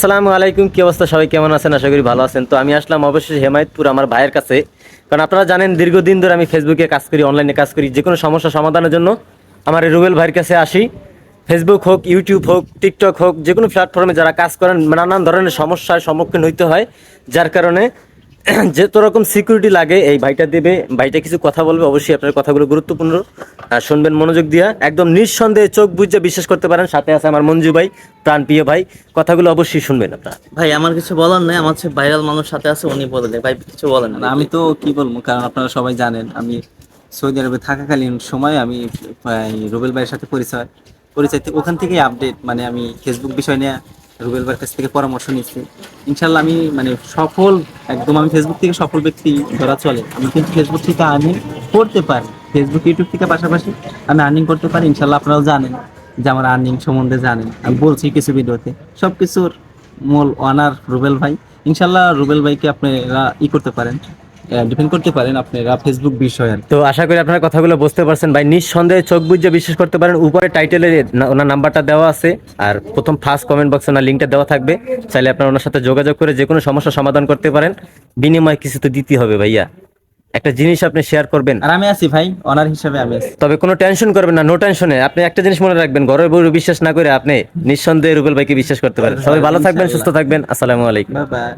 আসসালামু আলাইকুম, কি অবস্থা? সবাই কেমন আছেন? আশা করি ভালো আছেন। তো আমি আসলাম অবশ্যই হেমায়তপুর আমার ভাইয়ের কাছে, কারণ আপনারা জানেন দীর্ঘদিন ধরে আমি ফেসবুকে কাজ করি, অনলাইনে কাজ করি। যে কোনো সমস্যা সমাধানের জন্য আমার এই রুবেল ভাইয়ের কাছে আসি। ফেসবুক হোক, ইউটিউব হোক, টিকটক হোক, যে কোনো প্ল্যাটফর্মে যারা কাজ করেন নানান ধরনের সমস্যার সম্মুখীন হইতে হয়, যার কারণে যত রকম সিকিউরিটি লাগে এই ভাইটা দেবে। ভাইটা কিছু কথা বলবে, অবশ্যই আপনার কথাগুলো গুরুত্বপূর্ণ, শুনবেন মনোযোগ দিয়া, একদম নিঃসন্দেহে চোখ বুঝে বিশ্বাস করতে পারেন। সাথে আছে আমার মঞ্জু ভাই, প্রাণপ্রিয় ভাই, কথাগুলো অবশ্যই শুনবেন আপনারা। ভাই আমার কিছু বলার নেই, আমার হচ্ছে ভাইরাল মানুষ সাথে আছে, উনি বলে ভাই কিছু বলেন না, না। আমি তো কি বলবো, কারণ আপনারা সবাই জানেন আমি সৌদি আরবে থাকাকালীন সময় আমি এই রুবেল ভাইয়ের সাথে পরিচয় ওখান থেকেই আপডেট, মানে আমি ফেসবুক বিষয় নিয়ে রুবেল ভাইয়ের কাছ থেকে পরামর্শ নিচ্ছি। ইনশাল্লাহ আমি মানে সফল, একদম আমি ফেসবুক থেকে সফল ব্যক্তি ধরা চলে। আমি কিন্তু ফেসবুক থেকে আর্নিং করতে পারি, ফেসবুক ইউটিউব থেকে পাশাপাশি আমি আর্নিং করতে পারি। ইনশাল্লাহ আপনারাও জানেন যে আমার আর্নিং সম্বন্ধে জানেন, আমি বলছি কিছু ভিডিওতে। সব কিছুর মূল ওনার রুবেল ভাই। ইনশাল্লাহ রুবেল ভাইকে আপনারা করতে পারেন, ডিপেন্ড করতে পারেন আপনারা ফেসবুক বিষয়ে। তো আশা করি আপনারা কথাগুলো বুঝতে পারছেন ভাই। নিঃসন্দেহে চোখ বুঝে বিশ্বাস করতে পারেন। উপরে টাইটেলে ওনার নাম্বারটা দেওয়া আছে, আর প্রথম ফার্স্ট কমেন্ট বক্সে ওনার লিঙ্কটা দেওয়া থাকবে। চাইলে আপনারা ওনার সাথে যোগাযোগ করে যে কোনো সমস্যা সমাধান করতে পারেন। বিনিময়ে কিছু তো দিতে হবে ভাইয়া, একটা জিনিস আপনি শেয়ার করবেন। আর আমি আছি ভাই, অনার হিসাবে আমি আছি। তবে কোনো টেনশন করবেন না, নো টেনশনে। আপনি একটা জিনিস মনে রাখবেন, ঘরের বউ বিশ্বাস না করে আপনি নিঃসন্দেহে রুবেল ভাইকে বিশ্বাস করতে পারেন। সবাই ভালো থাকবেন, সুস্থ থাকবেন। আসসালামু আলাইকুম। Bye bye.